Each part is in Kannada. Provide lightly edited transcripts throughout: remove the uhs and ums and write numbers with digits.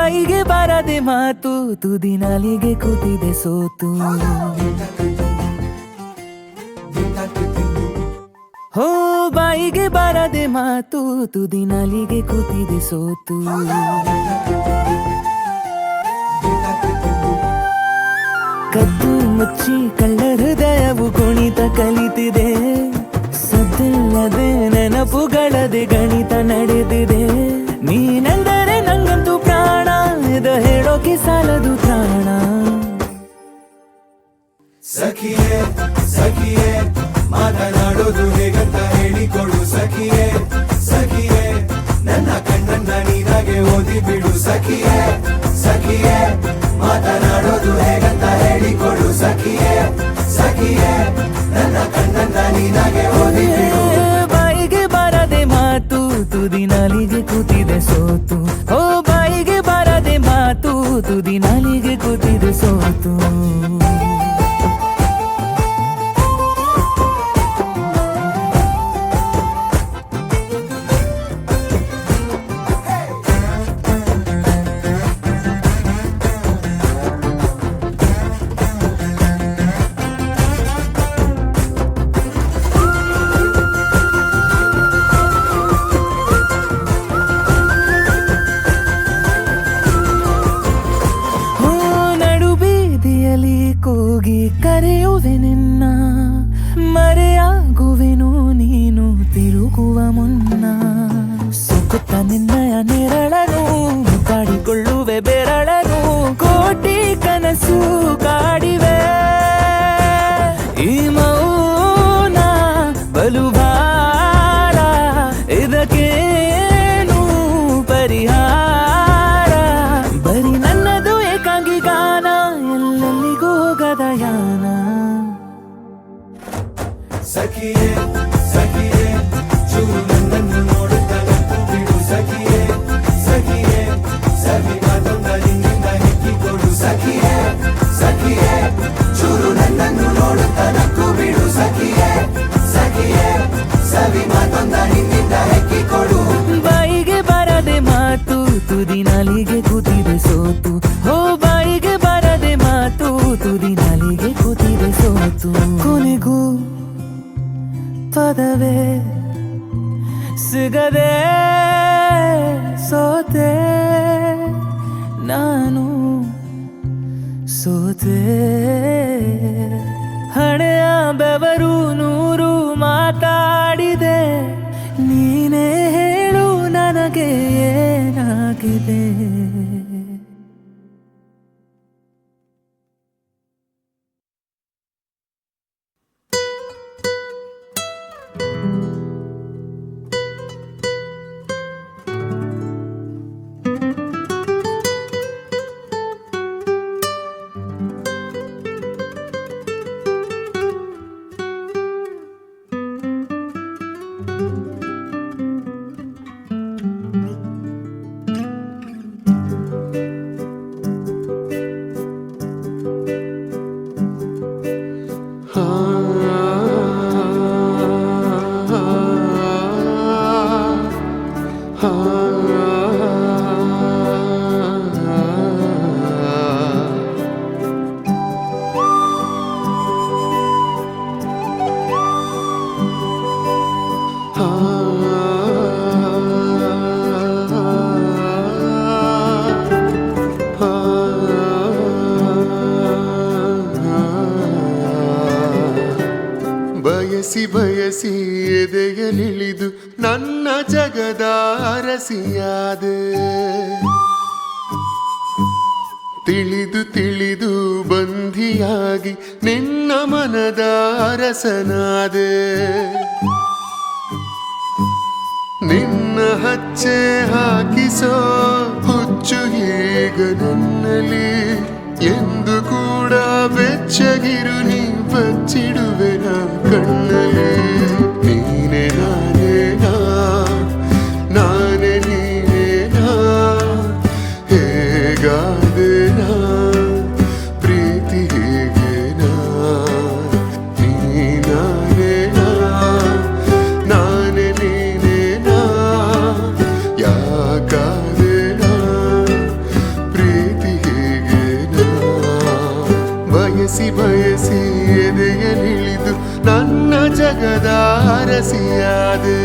ಬಾಯಿಗೆ ಬರದೆ ಮಾತು ತುದಿ ನಾಲಿಗೆ ಕೂತಿದೆ ಸೋತು ಹೋ ಬಾಯಿಗೆ ಬರದೆ ಮಾತು ತುದಿ ನಾಲಿಗೆ ಕೂತಿದೆ ಸೋತು ಕದ್ದು ಮುಚ್ಚಿ ಕಳ್ಳ ಹೃದಯವು ಕುಣಿತ ಕಲಿತಿದೆ ಸದ್ದಿಲ್ಲದೆ ನೆನಪುಗಳದೆ ಗಣಿತ ನಡೆದಿದೆ ನೀನೆಂದರೆ ನಂಗಂತೂ ಪ್ರಾಣ ಇದು ಹೇಳೋಕೆ ಸಾಲದು ಪ್ರಾಣ ಸಖಿಯೇ ಸಖಿಯೇ ಮಾತನಾಡೋದು ಹೇಗಂತ ಹೇಳಿಕೊಡು ಸಖಿಯೇ ಸಖಿಯೇ ನನ್ನ ಕಣ್ಣನ್ನ ನೀನಾಗೆ ಓದಿ ಬಿಡು ಸಖಿಯೇ ಸಖಿಯೇ ಮಾತನಾಡೋದು ಹೇಗಂತ ಹೇಳಿಕೊಡು ಸಖಿಯೇ ಸಖಿಯೇ ನನ್ನ ಕಣ್ಣನ್ನ ನೀನಾಗೆ ಓದಿ ಬಿಡು ಬಾಯಿಗೆ ಬರದೆ ಮಾತು ತುದಿ ನಾಲಿಗೆ ಕೂತಿದೆ ಸೋತು ಓ ಬಾಯಿಗೆ ಬರದೆ ಮಾತು ತುದಿ ನಾಲಿಗೆ ಕೂತಿದೆ ಸೋತು ಕೂಗಿ ಕರೆಯುವೆ ನಿನ್ನ ಮರೆಯಾಗುವೆನು ನೀನು ತಿರುಗುವ ಮುನ್ನ ಸುಕುತ್ತ ನಿನ್ನಯ ನೆರಳನು ಕಾಡಿಕೊಳ್ಳುವೆ ಬೆರಳನು ಕೋಟಿ ಕನಸು ಕಾಡಿವೆ ಈ ಮೌನ ಬಲುಭಾರ ಇದಕ್ಕೇನು ಪರಿಹಾರ ಬರೀ ನನ್ನದು ಏಕಾಂಗಿ ಗಾನ ಎಲ್ಲೆಲ್ಲಿಗೂ ಹೋಗದಯಾನ ಸಖಿಯೇ ಸಖಿಯೇ ಚೂರು ನನ್ನನ್ನು ನೋಡುತ್ತಾ ನಕ್ಕು ಬಿಡು ಸಖಿಯೇ ಸಖಿಯೇ ಸವಿ ಮಾತೊಂದ ನಿನ್ನಿಂದ ಹೆಕ್ಕಿಕೊಡು ಸಖಿಯೇ ಸಖಿಯೇ ಚೂರು ನನ್ನನ್ನು ನೋಡುತ್ತಾ ನಕ್ಕು ಬಿಡು ಸಖಿಯೇ ಸಖಿಯೇ ಸವಿ ಮಾತೊಂದ ನಿನ್ನಿಂದ ಹೆಕ್ಕಿಕೊಡು ಬಾಯಿಗೆ ಬರದೆ ಮಾತು ತುದಿ ನಾಲಿಗೆ ಕೂತಿದೆ ಸೋತು ಹೋ ಬಾಯಿಗೆ ಬರದೆ ಮಾತು ತುದಿ ನಾಲಿಗೆ ಕೂತಿದೆ ಸೋತು ಕೊನೆಗೂ ಪದವೇ ಸಿಗದೆ ಸೋತೆ ನಾನು ಸೋತೆ ಹಣೆಯ ಬೆವರು ನೂರು ಮಾತಾಡಿದೆ ನೀನೇ ಹೇಳು ನನಗೆ ಏನಾಗಿದೆ ಬಯಸಿ ಬಯಸಿ ಎದೆಯಲಿಳಿದು ನನ್ನ ಜಗದ ಅರಸಿಯಾದೆ ತಿಳಿದು ತಿಳಿದು ಬಂಧಿಯಾಗಿ ನಿನ್ನ ಮನದ ಅರಸನಾದೆ ನಿನ್ನ ಹಚ್ಚೆ ಹಾಕಿಸೋ ಹುಚ್ಚು ಈಗ ನನ್ನಲ್ಲಿ ಎಂದು ಕೂಡ ಬೆಚ್ಚಗಿರು ನೀ ಬಚ್ಚಿಡುವೆ ನಾ ಕಣ್ಣಲ್ಲಿ ನೀನೆ ನಾನೇನಾ ನಾನೇ ನೀನೇನಾ ಹೇಗಾದೇನಾ ಪ್ರೀತಿ ಹೇಗೇನಾ ನೀ ನಾನೇನಾ ನಾನೇ ನೀನೇನಾ ಯಾಕಾದೇನಾ அரசியாது.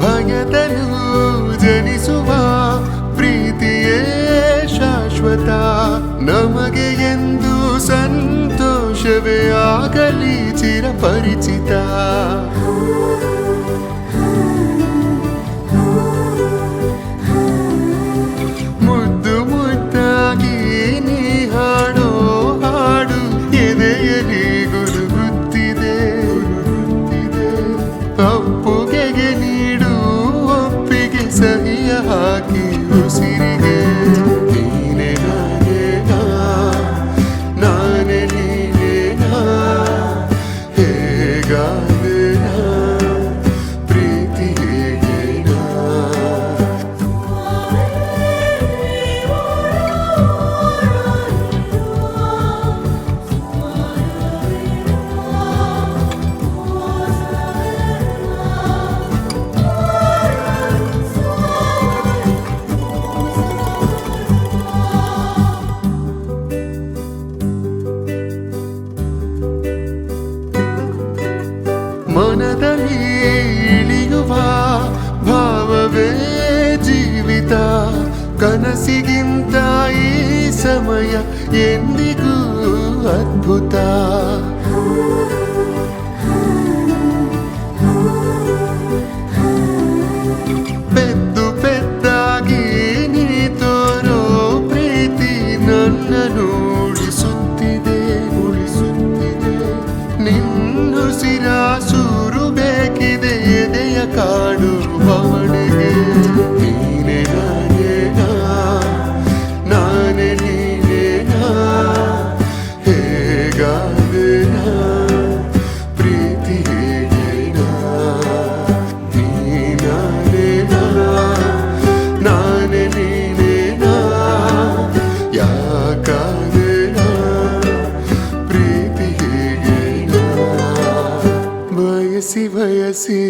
ಭಯದಲ್ಲೂ ಜನಿಸುವ ಪ್ರೀತಿಯೇ ಶಾಶ್ವತ. ನಮಗೆ ಎಂದು ಸಂತೋಷವೇ ಆಗಲಿ ಚಿರಪರಿಚಿತ. ಮುದ್ದು ಮುದ್ದಾಗಿ ನೀ ಹಾಡೋ ಹಾಡು ಎದೆಯಲಿ ಗುರುಗುತ್ತಿದೆ. ಅಪ್ಪುಗೆಗೆ ನೀಡು ಒಪ್ಪಿಗೆ ಸಹಿಯ ಹಾಕಿ ಉಸಿರಿಗೆ. ನೀನೆ ನಾನೇನಾ, ನಾನೇ ನೀನೇನಾ, ಹೇಗಾದೇನಾ ಪ್ರೀತಿ ಹೇಗೇನಾ. ಮನದಲ್ಲಿ ಇಳಿಯುವ ಭಾವವೇ ಜೀವಿತ. ಕನಸಿಗಿಂತ ಈ ಸಮಯ ಎಂದಿಗೂ ಅದ್ಭುತ. ಪೆದ್ದು ಪೆದ್ದಾಗಿ ನೀ ತೋರೋ ಪ್ರೀತಿ ನನ್ನನ್ನು ಉಳಿಸುತ್ತಿದೆ. ನಿನ್ನುಸಿರ ಸೂರು ಬೇಕಿದೆ ಎದೆಯ ಕಾಡು ಬವಣೆಗೆ. ನೀನೆ ನಾನೇನಾ, ನಾನೇ ನೀನೇನಾ, ಹೇಗಾದೇನಾ ಪ್ರೀತಿ ಹೇಗೇನಾ. ನೀ ನಾನೇನಾ, ನಾನೇ ನೀನೇನಾ, ಯಾಕಾದೇನಾ ಪ್ರೀತಿ ಹೇಗೇನಾ. ಬಯಸಿ ಬಯಸಿ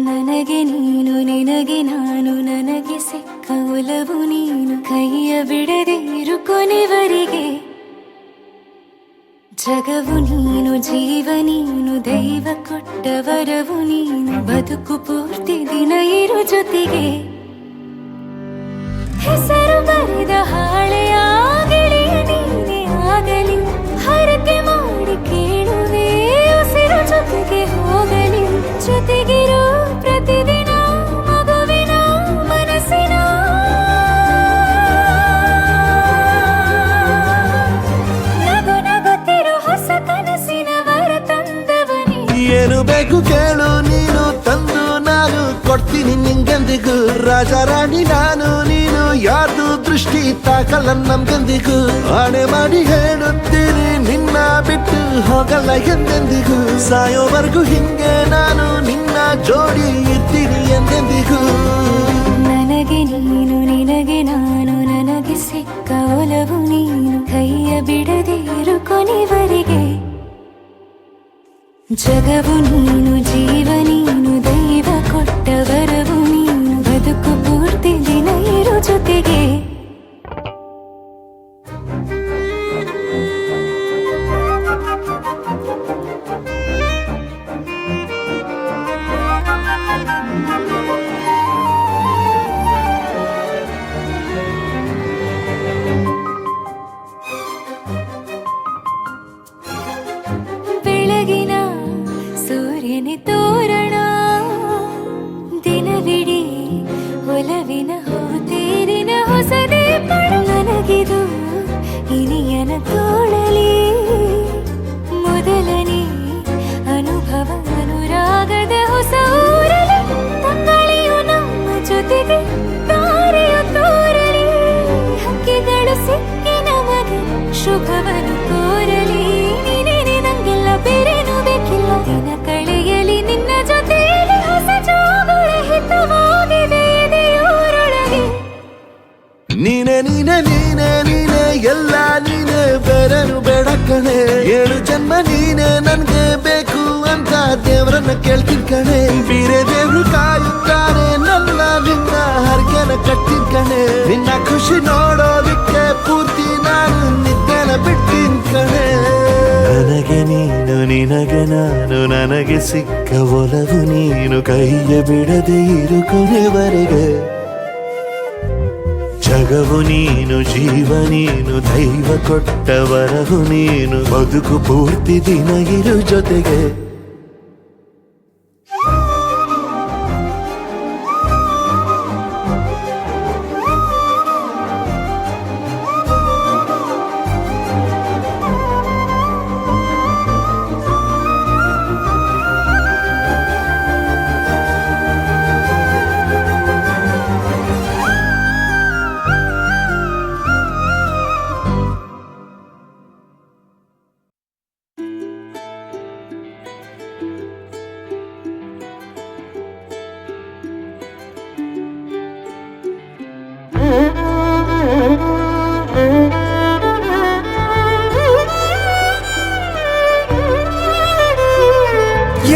ನನಗೆ ನೀನು ನಿನಗೆ ನಾನು, ನನಗೆ ಸಿಕ್ಕ ಒಲವು ನೀನು. ಕೈಯ ಬಿಡದೆ ಇರು ಕೊನೆವರೆಗೆ. ಜಗವು ನೀನು, ಜೀವ ನೀನು, ದೈವ ಕೊಟ್ಟ ವರವು ನೀನು. ಬದುಕು ಪೂರ್ತಿ ದಿನ ಇರು ಜೊತೆಗೆ. ಹೆಸರು ಬರೆದ ಹಾಳೆಯ ಗೆಳೆಯ ನೀನೇ ಆಗಲಿ. ಹರಕೆ ಮಾಡಿ ಕೇಳುವೆ ಉಸಿರು ಜೊತೆಗೆ ಹೋಗಲಿ. ಜೊತೆಗಿರೋ ಪ್ರತಿದಿನ ಮಗುವಿನ ಮನಸ್ಸಿನ. ನಗು ನಗುತ್ತಿರೋ ಹೊಸ ಕನಸಿನ ವರ ತಂದವನೇ. ಏನು ಬೇಕು ಕೇಳು ನೀನು ತಂದು ನಾನು ಕೊಡ್ತೀನಿ ನಿಂಗೆಂದಿಗೂ. ರಾಜ ರಾಣಿ ನಾನು ನೀನು ಯಾರ್ದು ದೃಷ್ಟಿ ತಾಕಲ್ಲ ನಮ್ಗೆಂದಿಗೂ. ಆಣೆ ಮಾಡಿ ಹೇಳುತ್ತೀನಿ ನಿನ್ನ ಬಿಟ್ಟು ಹೋಗಲ್ಲ ಎಂದೆಂದಿಗೂ. ಸಾಯೋವರೆಗೂ ಹಿಂಗೆ ನಾನು ನಿನ್ನ ಜೋಡಿ ಇರ್ತೀನಿ ಎಂದೆಂದಿಗೂ. ನನಗೆ ನೀನು ನಿನಗೆ ನಾನು, ನನಗೆ ಸಿಕ್ಕ ಒಲವು ನೀನು. ಕೈಯ ಬಿಡದೆ ಇರು ಕೊನೆವರೆಗೆ. ಜಗವು ನೀನು, ಜೀವ ನೀನು, ದೈವ ಕೊಟ್ಟ ವರವು ನೀನು. ಬದುಕು ಪೂರ್ತಿ ದಿನ ಇರು ಜೊತೆಗೆ. ಬೆಳಗಿನ ಸೂರ್ಯನೇ ತೋರಣ ಕಣೆ 7 ಜನ್ಮ ನೀನೆ ನನ್ಗೆ ಬೇಕು ಅಂತ ದೇವ್ರನ್ನ ಕೇಳ್ತೀನಿ ಕಣೆ ಬೇರೆ ದೇವ್ರು ಕಾಯುತ್ತಾರೆ ನನ್ನ ನಿನ್ನ ಹರಕೆನ ಕಟ್ತೀನಿ ಕಣೆ ನಿನ್ನ ಖುಷಿ ನೋಡೋದಿಕ್ಕೆ ಪೂರ್ತಿ ನಾನು ನಿದ್ದೆನ ಬಿಟ್ಟಿನ್ ಕಣೆ ನನಗೆ ನೀನು ನಿನಗೆ ನಾನು ನನಗೆ ಸಿಕ್ಕ ಒಲವು ನೀನು ಕೈಯ ಬಿಡದೆ ಇರು ಕೊನೆವರೆಗೆ ಜಗವು ನೀನು ಜೀವ ನೀನು ದೈವ ಕೊಟ್ಟ ವರವು ನೀನು ಬದುಕು ಪೂರ್ತಿ ದಿನ ಇರು ಜೊತೆಗೆ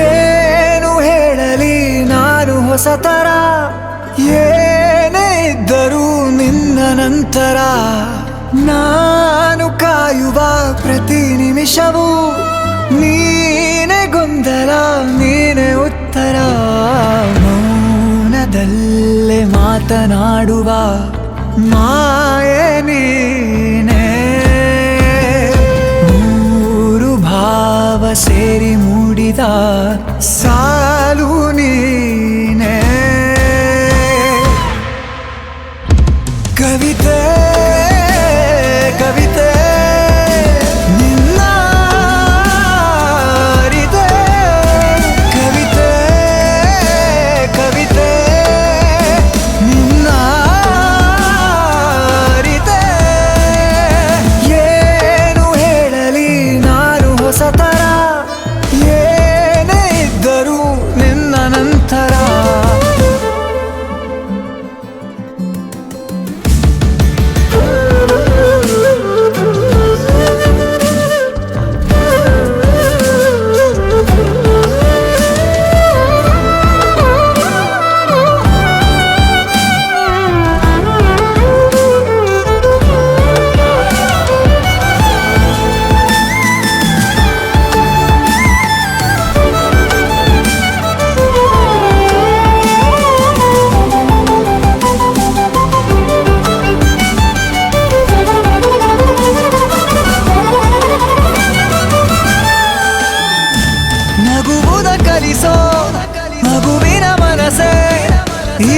ಏನು ಹೇಳಲಿ ನಾನು ಹೊಸತರ ಏನೇ ಇದ್ದರೂ ನಿನ್ನ ನಂತರ ನಾನು ಕಾಯುವ ಪ್ರತಿ ನಿಮಿಷವೂ ನೀನೆ ಗೊಂದಲ ನೀನೆ ಉತ್ತರ ಮೌನದಲ್ಲೇ ಮಾತನಾಡುವ ಮಾಯೆ ನೀನೆ ಮೂರು ಭಾವ ಸೇರಿ ಮೂಡಿದ ಸಾಲು ನೀನೆ ಕವಿತೆ ಕವಿತೆ ನಿನ್ನ ಅರಿತೆ ಕವಿತೆ ಕವಿತೆ ನಿನ್ನ ಅರಿತೆ ಏನು ಹೇಳಲಿ ನಾನು ಹೊಸತರ ಏನೇ ಇದ್ದರೂ ನಿನ್ನ ನಂತರ ನಗುವುದ ಕಲಿಸೋ ಮಗುವಿನ ಮನಸ್ಸೇ ಈ